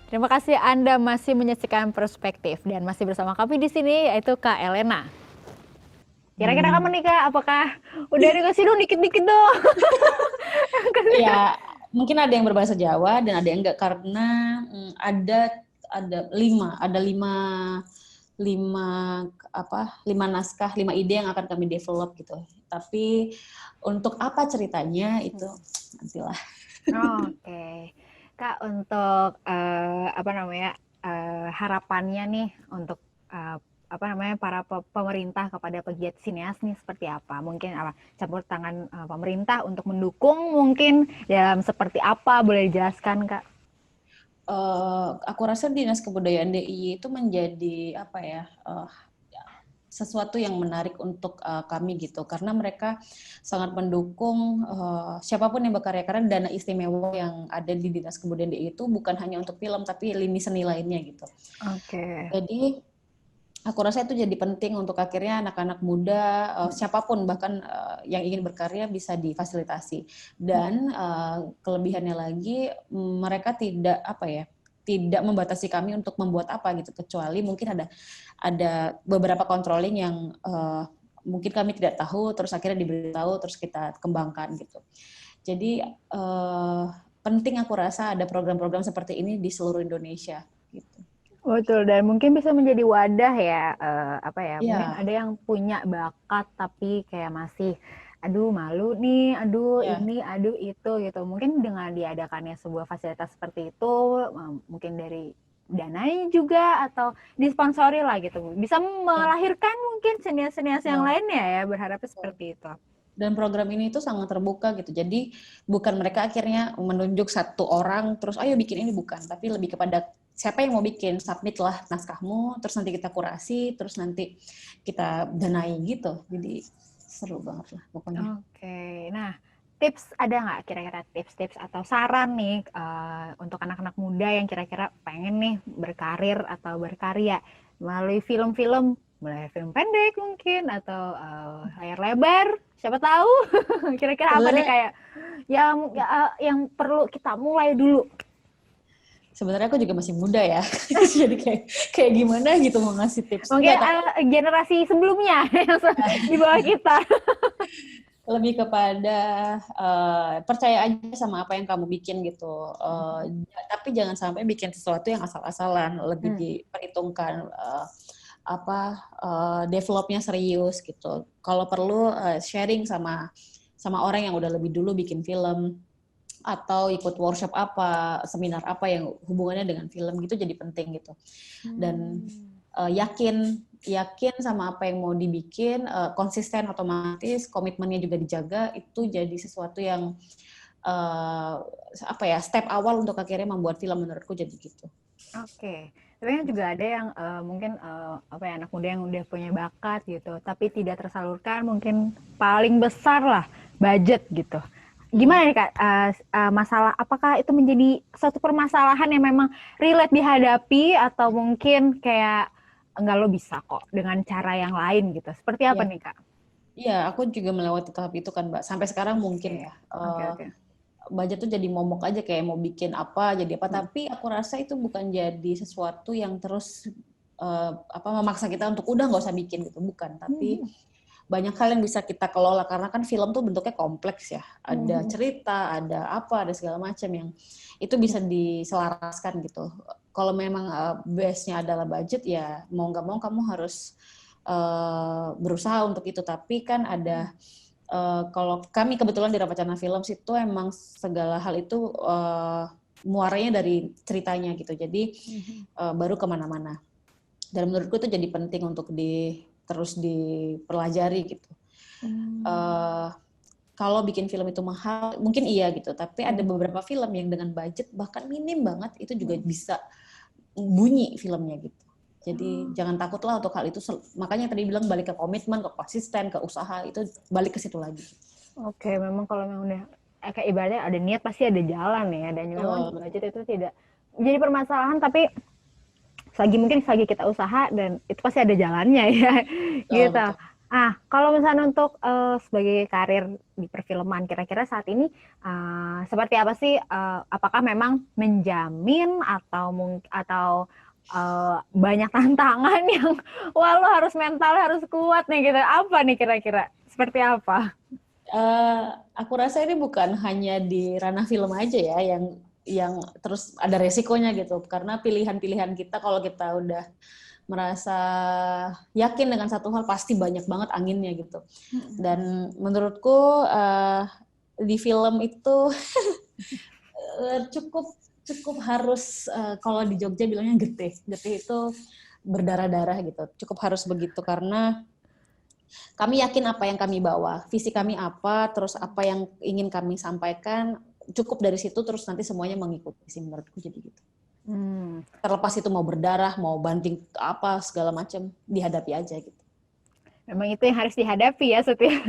Terima kasih Anda masih menyaksikan Perspektif dan masih bersama kami di sini yaitu Kak Elena. Kira-kira kamu nih Kak, apakah udah dikasih dong dikit-dikit dong? Ya, mungkin ada yang berbahasa Jawa dan ada yang enggak karena ada lima naskah, 5 ide yang akan kami develop gitu. Tapi untuk apa ceritanya itu nantilah. Oke, Kak, untuk harapannya nih untuk para pemerintah kepada pegiat sineas nih seperti apa? Mungkin campur tangan pemerintah untuk mendukung mungkin dalam seperti apa? Boleh dijelaskan, Kak? Aku rasa Dinas Kebudayaan DIY itu menjadi sesuatu yang menarik untuk kami gitu, karena mereka sangat mendukung siapapun yang berkarya, karena dana istimewa yang ada di Dinas Kebudayaan DIY itu bukan hanya untuk film tapi lini seni lainnya gitu. Oke. Jadi aku rasa itu jadi penting untuk akhirnya anak-anak muda, siapapun bahkan yang ingin berkarya bisa difasilitasi. Dan kelebihannya lagi, mereka tidak membatasi kami untuk membuat apa gitu, kecuali mungkin ada beberapa controlling yang mungkin kami tidak tahu, terus akhirnya diberitahu, terus kita kembangkan gitu. Jadi penting aku rasa ada program-program seperti ini di seluruh Indonesia gitu. Betul, dan mungkin bisa menjadi wadah ya, mungkin Iya. ada yang punya bakat tapi kayak masih, aduh malu nih, aduh Ya. ini, aduh itu gitu. Mungkin dengan diadakannya sebuah fasilitas seperti itu, mungkin dari danai juga atau disponsori lah gitu, bisa Ya. melahirkan mungkin senior-senior yang Ya. lainnya ya, berharapnya seperti itu. Dan program ini tuh sangat terbuka gitu. Jadi bukan mereka akhirnya menunjuk satu orang terus ayo bikin ini, bukan, tapi lebih kepada siapa yang mau bikin, submit lah naskahmu, terus nanti kita kurasi, terus nanti kita danai gitu. Jadi seru banget lah pokoknya. Oke, nah tips ada nggak kira-kira tips-tips atau saran nih untuk anak-anak muda yang kira-kira pengen nih berkarir atau berkarya melalui film-film, mulai film pendek mungkin atau layar lebar, siapa tahu kira-kira apa nih Sebenarnya kayak yang perlu kita mulai dulu. sebenarnya aku juga masih muda ya. Jadi kayak gimana gitu mau ngasih tips. Mungkin Enggak, tapi generasi sebelumnya yang di bawah kita. lebih kepada percaya aja sama apa yang kamu bikin gitu. Tapi jangan sampai bikin sesuatu yang asal-asalan, lebih diperhitungkan developnya serius gitu. Kalau perlu sharing sama orang yang udah lebih dulu bikin film, atau ikut workshop apa, seminar apa yang hubungannya dengan film gitu, jadi penting gitu. Dan yakin sama apa yang mau dibikin, konsisten, otomatis komitmennya juga dijaga, itu jadi sesuatu yang step awal untuk akhirnya membuat film, menurutku jadi gitu. Oke, tapi kan juga ada yang mungkin anak muda yang udah punya bakat gitu, tapi tidak tersalurkan, mungkin paling besar lah budget gitu. Gimana nih Kak, masalah apakah itu menjadi suatu permasalahan yang memang relate dihadapi atau mungkin kayak enggak, lo bisa kok dengan cara yang lain gitu. Seperti apa Iya, nih Kak? iya, aku juga melewati tahap itu kan, Mbak. Sampai sekarang mungkin Oke, ya. oke. Budget tuh jadi momok aja, kayak mau bikin apa jadi apa, Hmm. tapi aku rasa itu bukan jadi sesuatu yang terus memaksa kita untuk udah nggak usah bikin gitu, bukan. Tapi banyak hal yang bisa kita kelola, karena kan film tuh bentuknya kompleks ya, ada cerita, ada apa, ada segala macam yang itu bisa diselaraskan gitu. Kalau memang base-nya adalah budget, ya mau nggak mau kamu harus berusaha untuk itu. Tapi kan ada kalau kami kebetulan di Rapacana Films itu emang segala hal itu muaranya dari ceritanya gitu, jadi baru kemana-mana. Dan menurutku itu jadi penting untuk terus dipelajari gitu. Kalau bikin film itu mahal, mungkin iya gitu, tapi ada beberapa film yang dengan budget bahkan minim banget itu juga bisa bunyi filmnya gitu. Jadi jangan takutlah untuk hal itu. Makanya tadi bilang balik ke komitmen, ke konsisten, ke usaha, itu balik ke situ lagi. Oke, memang kalau memang udah kayak ibaratnya ada niat pasti ada jalan ya, dan memang Betul, betul. budget itu tidak jadi permasalahan, tapi selagi kita usaha dan itu pasti ada jalannya ya Betul, gitu. betul. Kalau misalnya untuk sebagai karir di perfilman, kira-kira saat ini seperti apa sih? Apakah memang menjamin atau banyak tantangan yang wah lo harus mentalnya harus kuat nih gitu. Apa nih kira-kira? Seperti apa? Aku rasa ini bukan hanya di ranah film aja ya yang terus ada resikonya gitu karena pilihan-pilihan kita kalau kita udah merasa yakin dengan satu hal pasti banyak banget anginnya gitu dan menurutku di film itu cukup cukup harus kalau di Jogja bilangnya getih getih itu berdarah-darah gitu cukup harus begitu karena kami yakin apa yang kami bawa, visi kami apa, terus apa yang ingin kami sampaikan, cukup dari situ terus nanti semuanya mengikuti sih menurutku jadi gitu. Hmm. Terlepas itu mau berdarah, mau banting apa segala macam dihadapi aja gitu. Memang itu yang harus dihadapi ya setiap.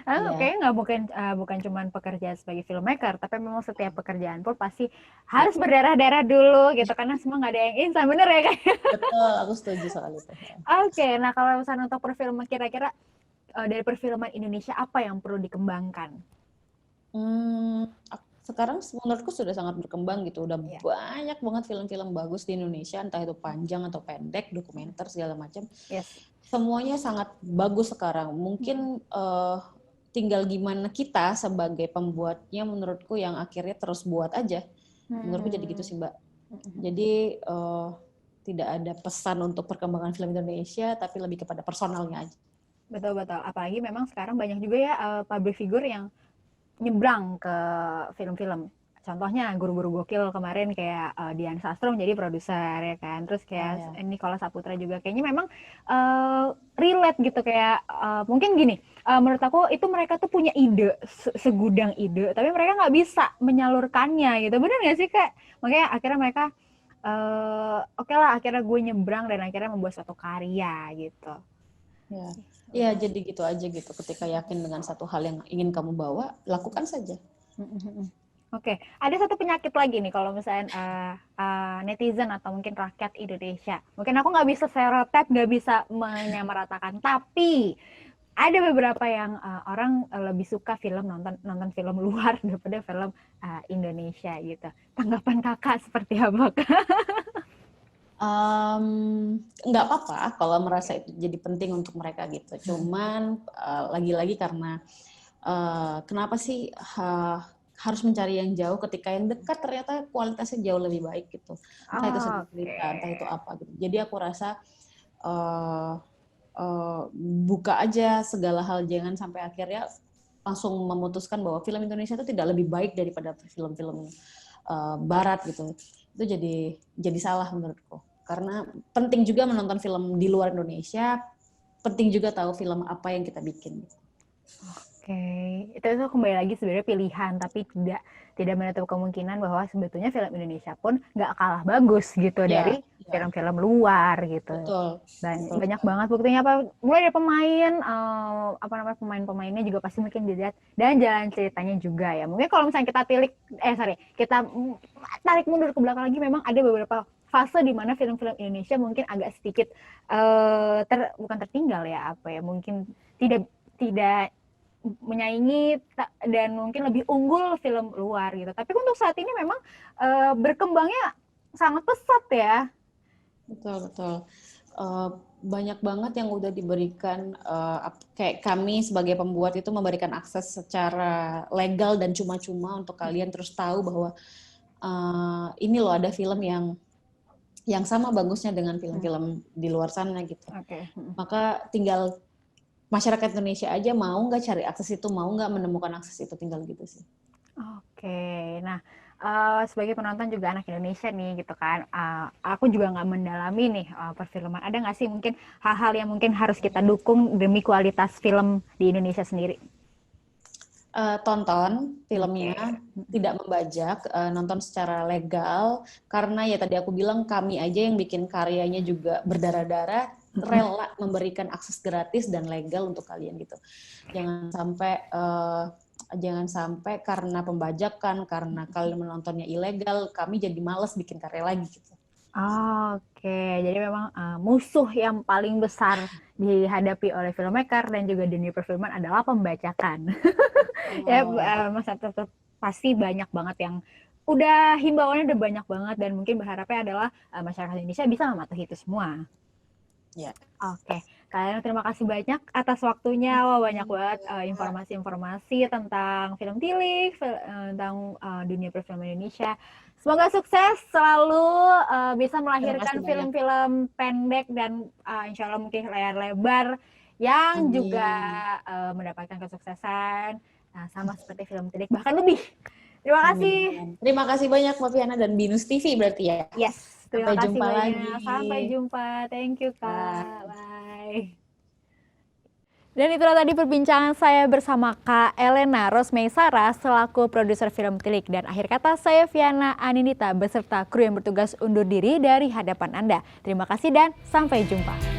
Iya, Kayaknya nggak mungkin bukan cuma pekerjaan sebagai filmmaker, tapi memang setiap pekerjaan pun pasti harus berdarah-darah dulu gitu karena semua nggak ada yang instan, bener ya kan? betul, aku setuju soal itu. Oke, nah kalau misalnya untuk perfilman kira-kira dari perfilman Indonesia apa yang perlu dikembangkan? Hmm, sekarang menurutku sudah sangat berkembang gitu. Udah Ya. banyak banget film-film bagus di Indonesia, entah itu panjang atau pendek, dokumenter segala macam. Yes. Semuanya sangat bagus sekarang. Mungkin tinggal gimana kita sebagai pembuatnya menurutku yang akhirnya terus buat aja. Menurutku jadi gitu Hmm. sih Mbak. Jadi tidak ada pesan untuk perkembangan film Indonesia, tapi lebih kepada personalnya aja. Betul-betul. Apalagi memang sekarang banyak juga ya public figure yang nyebrang ke film-film. Contohnya guru-guru gokil kemarin kayak Dian Sastro menjadi produser ya kan. Terus Oh kayak ya. Nicholas Saputra juga kayaknya memang relate gitu kayak mungkin gini. Menurut aku itu mereka tuh punya ide segudang ide, tapi mereka nggak bisa menyalurkannya gitu. Bener nggak sih kak? Makanya akhirnya mereka oke lah akhirnya gue nyebrang dan akhirnya membuat suatu karya gitu. Ya. Ya, jadi gitu aja gitu. Ketika yakin dengan satu hal yang ingin kamu bawa, lakukan saja. Oke, ada satu penyakit lagi nih kalau misalnya netizen atau mungkin rakyat Indonesia. Mungkin aku nggak bisa stereotip, nggak bisa menyamaratakan, tapi ada beberapa yang orang lebih suka film nonton nonton film luar daripada film Indonesia gitu. Tanggapan kakak seperti apa kak? Nggak apa-apa kalau merasa itu jadi penting untuk mereka gitu. Cuman lagi-lagi karena kenapa sih harus mencari yang jauh ketika yang dekat ternyata kualitasnya jauh lebih baik gitu. Entah itu segi Oke. cerita, entah itu apa gitu. Jadi aku rasa uh, buka aja segala hal, jangan sampai akhirnya langsung memutuskan bahwa film Indonesia itu tidak lebih baik daripada film-film Barat gitu. Itu jadi salah menurutku. Karena penting juga menonton film di luar Indonesia, penting juga tahu film apa yang kita bikin. Oke, itu kembali lagi sebenarnya pilihan, tapi tidak menutup kemungkinan bahwa sebetulnya film Indonesia pun nggak kalah bagus gitu Ya, dari ya, film-film luar gitu. betul, Dan betul banyak sekali. banget buktinya apa mulai dari pemain apa namanya pemain-pemainnya juga pasti mungkin dilihat dan jalan ceritanya juga ya. Mungkin kalau misalnya kita kita tarik mundur ke belakang lagi memang ada beberapa fase di mana film-film Indonesia mungkin agak sedikit bukan tertinggal ya apa ya mungkin tidak tidak menyaingi dan mungkin lebih unggul film luar gitu. Tapi untuk saat ini memang berkembangnya sangat pesat ya. Betul, betul. Uh, banyak banget yang udah diberikan, kayak kami sebagai pembuat itu memberikan akses secara legal dan cuma-cuma untuk kalian terus tahu bahwa ini loh ada film yang sama bagusnya dengan film-film di luar sana gitu. Oke. Maka tinggal masyarakat Indonesia aja mau nggak cari akses itu, mau nggak menemukan akses itu, tinggal gitu sih. Oke, nah sebagai penonton juga anak Indonesia nih gitu kan, aku juga nggak mendalami nih perfilman. Ada nggak sih mungkin hal-hal yang mungkin harus kita dukung demi kualitas film di Indonesia sendiri? Tonton Oke. filmnya, tidak membajak, nonton secara legal, karena ya tadi aku bilang kami aja yang bikin karyanya juga berdarah-darah, rela memberikan akses gratis dan legal untuk kalian gitu. Jangan sampai karena pembajakan, karena kalian menontonnya ilegal, kami jadi males bikin karya lagi gitu. Oke, jadi memang musuh yang paling besar dihadapi oleh filmmaker dan juga dunia perfilman adalah pembajakan. Ya, Oh, masa tetap pasti banyak banget yang udah himbauannya udah banyak banget dan mungkin berharapnya adalah masyarakat Indonesia bisa mematuhi itu semua. ya. Oke, kalian terima kasih banyak atas waktunya. Wah, banyak banget informasi-informasi tentang film Tilik, tentang dunia perfilman Indonesia. Semoga sukses selalu bisa Terima kasih melahirkan banyak. film-film pendek dan insya Allah mungkin layar lebar yang juga Amin. mendapatkan kesuksesan sama seperti film Tilik, bahkan lebih. Terima kasih. Amin. Terima kasih banyak Mbak Piana dan Binus TV berarti ya. Yes, terima Sampai kasih jumpa banyak. lagi. Sampai jumpa. Thank you, Kak. Bye. Bye. Dan itulah tadi perbincangan saya bersama Kak Elena Rosmeisara selaku produser film Tilik. Dan akhir kata saya Viana Aninita beserta kru yang bertugas undur diri dari hadapan Anda. Terima kasih dan sampai jumpa.